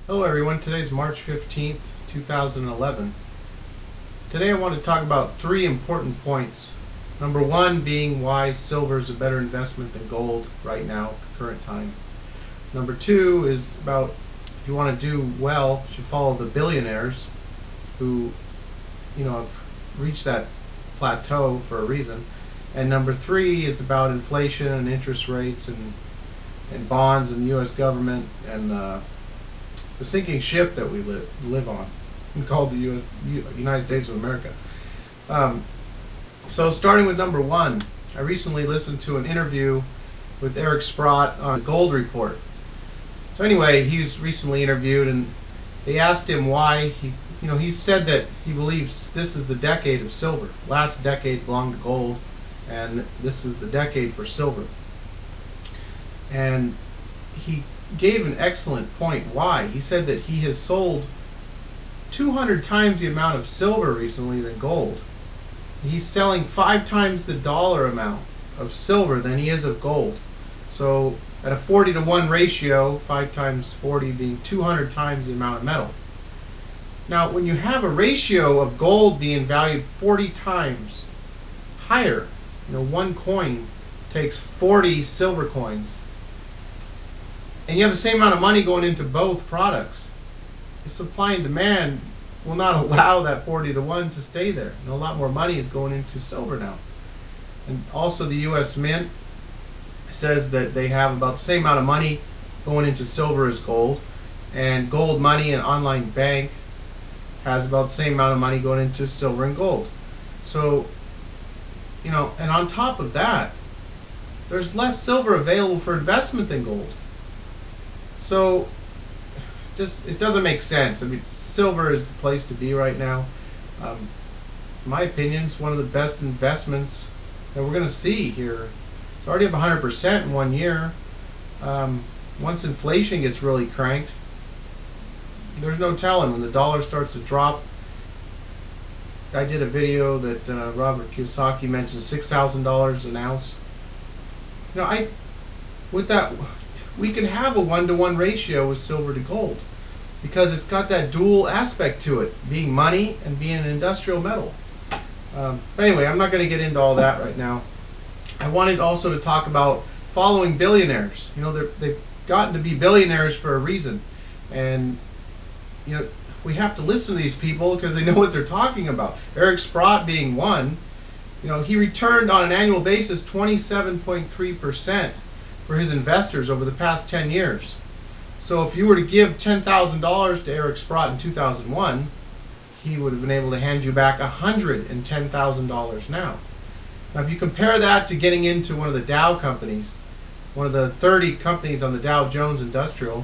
Hello everyone, today's March 15th, 2011. Today I want to talk about three important points. Number one being why silver is a better investment than gold right now at the current time. Number two is about if you want to do well, you should follow the billionaires who, have reached that plateau for a reason. And number three is about inflation and interest rates and bonds and the U.S. government and the sinking ship that we live on, called the United States of America. So starting with number one, I recently listened to an interview with Eric Sprott on the Gold Report. So anyway, he was recently interviewed, and they asked him why he said that he believes this is the decade of silver. Last decade belonged to gold, and this is the decade for silver. And he gave an excellent point why. He said that he has sold 200 times the amount of silver recently than gold. He's selling 5 times the dollar amount of silver than he is of gold. So at a 40-to-1 ratio, 5 times 40 being 200 times the amount of metal. Now when you have a ratio of gold being valued 40 times higher, one coin takes 40 silver coins, and you have the same amount of money going into both products, the supply and demand will not allow that 40-to-1 to stay there. A lot more money is going into silver now. And also the U.S. Mint says that they have about the same amount of money going into silver as gold, and Gold Money, an online bank, has about the same amount of money going into silver and gold. So, and on top of that, there's less silver available for investment than gold. So, it doesn't make sense. I mean, silver is the place to be right now. In my opinion, it's one of the best investments that we're going to see here. It's already up 100% in 1 year. Once inflation gets really cranked, there's no telling when the dollar starts to drop. I did a video that Robert Kiyosaki mentioned $6,000 an ounce. With that, we could have a 1-to-1 ratio with silver to gold because it's got that dual aspect to it, being money and being an industrial metal. But anyway, I'm not going to get into all that right now. I wanted also to talk about following billionaires. They've gotten to be billionaires for a reason, and we have to listen to these people because they know what they're talking about. Eric Sprott being one. He returned on an annual basis 27.3% for his investors over the past 10 years. So if you were to give $10,000 to Eric Sprott in 2001, he would have been able to hand you back $110,000 now. Now if you compare that to getting into one of the Dow companies, one of the 30 companies on the Dow Jones Industrial,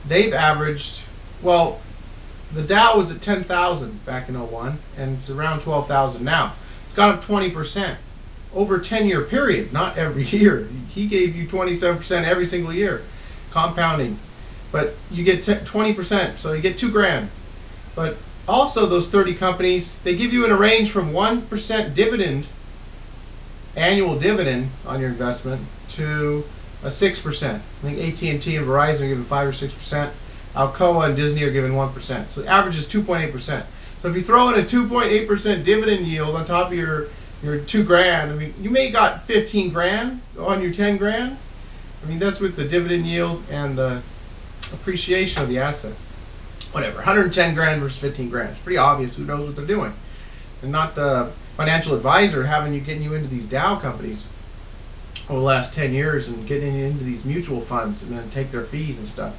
they've averaged, the Dow was at 10,000 back in 01, and it's around 12,000 now. It's gone up 20%. Over a 10-year period, not every year. He gave you 27% every single year, compounding. But you get 20%, so you get $2,000. But also those 30 companies, they give you in a range from 1% dividend, annual dividend on your investment, to a 6%. I think AT&T and Verizon are giving 5 or 6%. Alcoa and Disney are giving 1%. So the average is 2.8%. So if you throw in a 2.8% dividend yield on top of your $2,000, I mean, you may got 15 grand on your 10 grand. I mean, that's with the dividend yield and the appreciation of the asset. Whatever, 110 grand versus 15 grand. It's pretty obvious who knows what they're doing. And not the financial advisor getting you into these Dow companies over the last 10 years and getting into these mutual funds and then take their fees and stuff.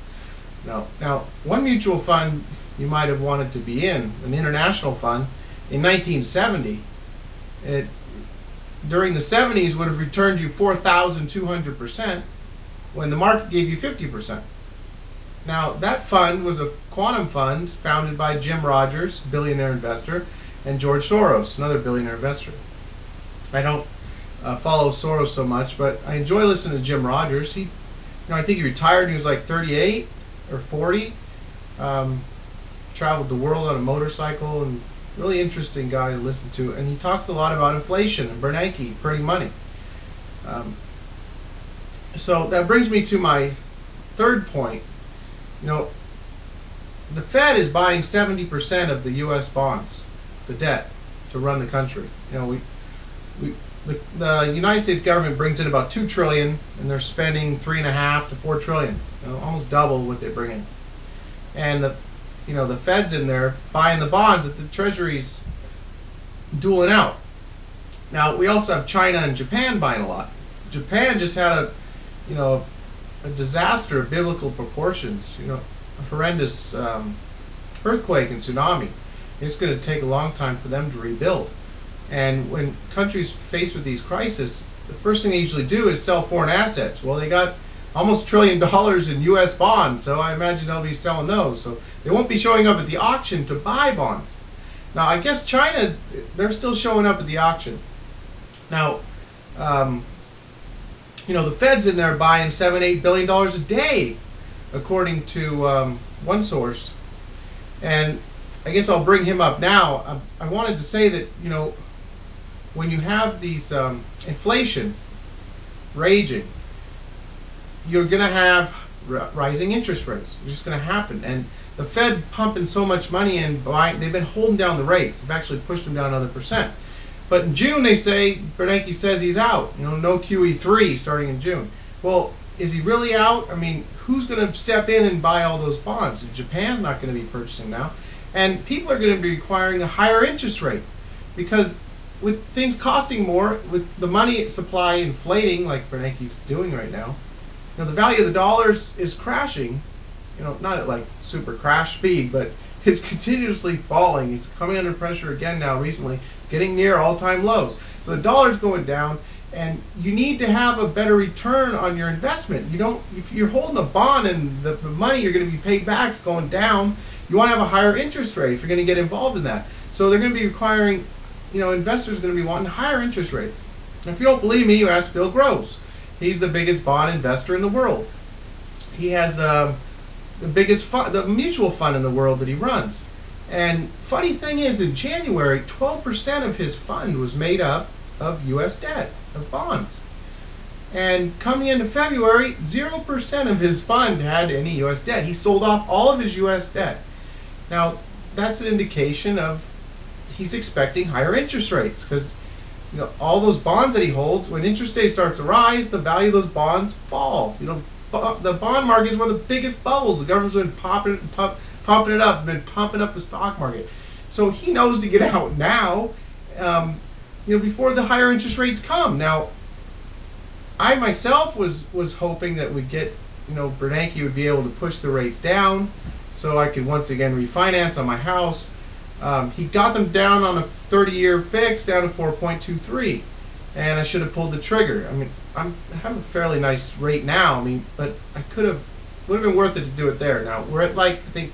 Now, one mutual fund you might have wanted to be in, an international fund, in 1970, during the 70s would have returned you 4,200% when the market gave you 50%. Now that fund was a quantum fund founded by Jim Rogers, billionaire investor, and George Soros, another billionaire investor. I don't follow Soros so much, but I enjoy listening to Jim Rogers. I think he retired when he was like 38 or 40. Traveled the world on a motorcycle, and really interesting guy to listen to, and he talks a lot about inflation and Bernanke printing money. So that brings me to my third point, you know, the Fed is buying 70% of the U.S. bonds, the debt, to run the country. You know, the United States government brings in about $2 trillion, and they're spending $3.5 to $4 trillion. You know, almost double what they bring in. And the Fed's in there buying the bonds that the Treasury's dueling out. Now we also have China and Japan buying a lot. Japan just had a disaster of biblical proportions. You know, a horrendous earthquake and tsunami. It's going to take a long time for them to rebuild. And when countries faced with these crises, the first thing they usually do is sell foreign assets. Well, they got almost $1 trillion in U.S. bonds, so I imagine they'll be selling those. So they won't be showing up at the auction to buy bonds. Now, I guess China, they're still showing up at the auction. Now, the Fed's in there buying $7-8 billion a day, according to one source. And I guess I'll bring him up now. I wanted to say that, when you have these inflation raging, you're going to have rising interest rates. It's just going to happen. And the Fed pumping so much money in, they've been holding down the rates. They've actually pushed them down another percent. But in June, they say, Bernanke says he's out. No QE3 starting in June. Well, is he really out? I mean, who's going to step in and buy all those bonds? Japan's not going to be purchasing now. And people are going to be requiring a higher interest rate. Because with things costing more, with the money supply inflating, like Bernanke's doing right now, the value of the dollars is crashing. Not at like super crash speed, but it's continuously falling. It's coming under pressure again now recently, getting near all-time lows. So the dollar's going down, and you need to have a better return on your investment. If you're holding a bond and the money you're going to be paid back is going down, you want to have a higher interest rate if you're going to get involved in that. So they're going to be requiring, investors are going to be wanting higher interest rates. And if you don't believe me, you ask Bill Gross. He's the biggest bond investor in the world. He has the biggest the mutual fund in the world that he runs. And funny thing is, in January, 12% of his fund was made up of U.S. debt, of bonds. And coming into February, 0% of his fund had any U.S. debt. He sold off all of his U.S. debt. Now, that's an indication of he's expecting higher interest rates, because all those bonds that he holds, when interest rates start to rise, the value of those bonds falls. The bond market is one of the biggest bubbles. The government's been pumping it up, been pumping up the stock market. So he knows to get out now, before the higher interest rates come. Now, I myself was hoping that we'd get, Bernanke would be able to push the rates down so I could once again refinance on my house. He got them down on a 30-year fix down to 4.23, and I should have pulled the trigger. I mean, I have a fairly nice rate now. But would have been worth it to do it there. Now we're at I think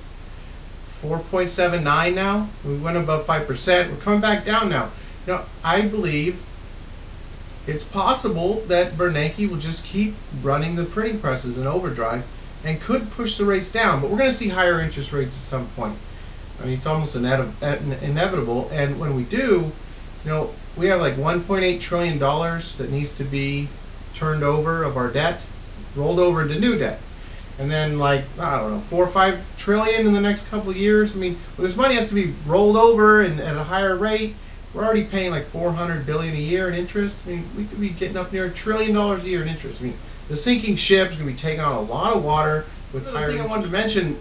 4.79 now. We went above 5%. We're coming back down now. I believe it's possible that Bernanke will just keep running the printing presses in overdrive and could push the rates down. But we're going to see higher interest rates at some point. It's almost inevitable. And when we do, we have like $1.8 trillion that needs to be turned over of our debt, rolled over into new debt. And then 4 or 5 trillion in the next couple of years. When this money has to be rolled over and at a higher rate, we're already paying like $400 billion a year in interest. We could be getting up near $1 trillion a year in interest. The sinking ship is going to be taking on a lot of water with higher interest. I wanted to mention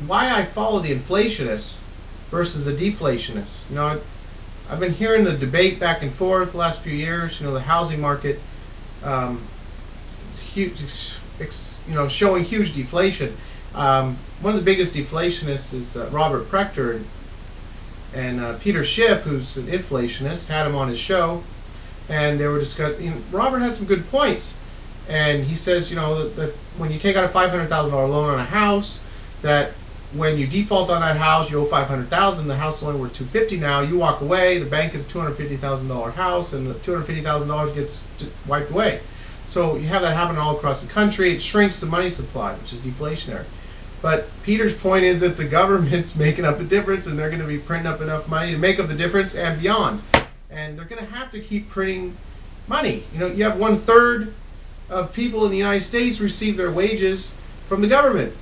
why I follow the inflationists versus the deflationists. I've been hearing the debate back and forth the last few years. The housing market is huge, showing huge deflation. One of the biggest deflationists is Robert Prechter, and Peter Schiff, who's an inflationist, had him on his show, and they were discussing. Robert had some good points, and he says, that when you take out a $500,000 loan on a house, that when you default on that house, you owe $500,000. The house is only worth $250,000 now. You walk away. The bank is a $250,000 house, and the $250,000 gets wiped away. So you have that happen all across the country. It shrinks the money supply, which is deflationary. But Peter's point is that the government's making up the difference, and they're going to be printing up enough money to make up the difference and beyond. And they're going to have to keep printing money. You have 1/3 of people in the United States receive their wages from the government.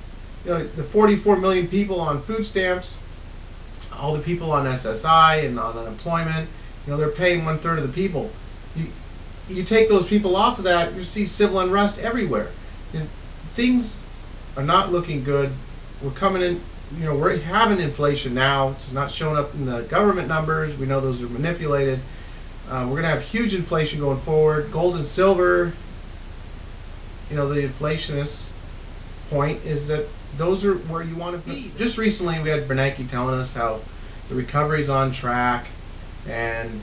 The 44 million people on food stamps, all the people on SSI and on unemployment, they're paying 1/3 of the people. You take those people off of that, you see civil unrest everywhere. Things are not looking good. We're coming in, we're having inflation now. It's not showing up in the government numbers. We know those are manipulated. We're going to have huge inflation going forward. Gold and silver, the inflationist point is that those are where you want to be. Just recently we had Bernanke telling us how the recovery's on track, and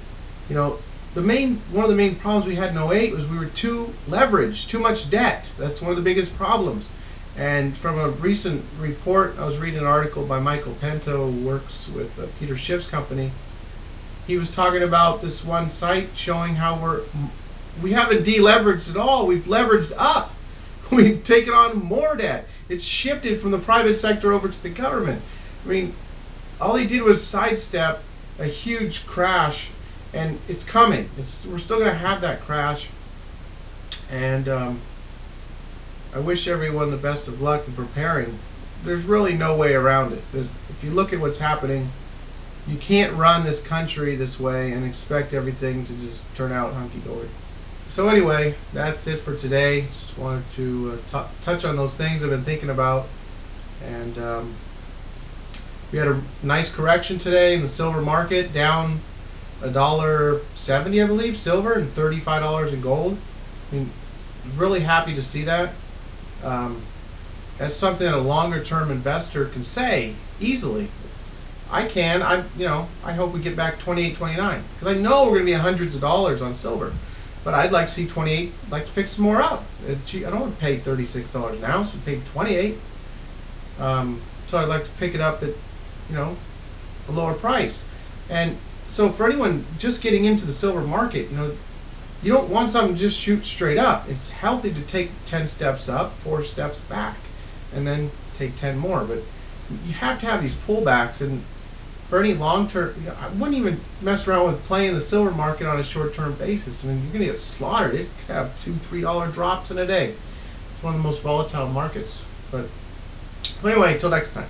one of the main problems we had in '08 was we were too leveraged, too much debt. That's one of the biggest problems. And from a recent report, I was reading an article by Michael Pinto, who works with Peter Schiff's company. He was talking about this one site showing how we haven't deleveraged at all. We've leveraged up. We've taken on more debt. It's shifted from the private sector over to the government. I mean, all he did was sidestep a huge crash, and it's coming. We're still going to have that crash, and I wish everyone the best of luck in preparing. There's really no way around it. If you look at what's happening, you can't run this country this way and expect everything to just turn out hunky-dory. So anyway, that's it for today. Just wanted to touch on those things I've been thinking about. And we had a nice correction today in the silver market, down $1.70, I believe, silver, and $35 in gold. I mean, really happy to see that. That's something that a longer-term investor can say easily. I hope we get back 28, 29, because I know we're going to be hundreds of dollars on silver. But I'd like to see 28. I'd like to pick some more up. I don't want to pay $36 an ounce. We paid 28. So I'd like to pick it up at, a lower price. And so for anyone just getting into the silver market, you don't want something to just shoot straight up. It's healthy to take 10 steps up, 4 steps back, and then take 10 more. But you have to have these pullbacks, and for any long-term, I wouldn't even mess around with playing the silver market on a short-term basis. I mean, you're going to get slaughtered. It could have $2, $3 drops in a day. It's one of the most volatile markets. But anyway, until next time.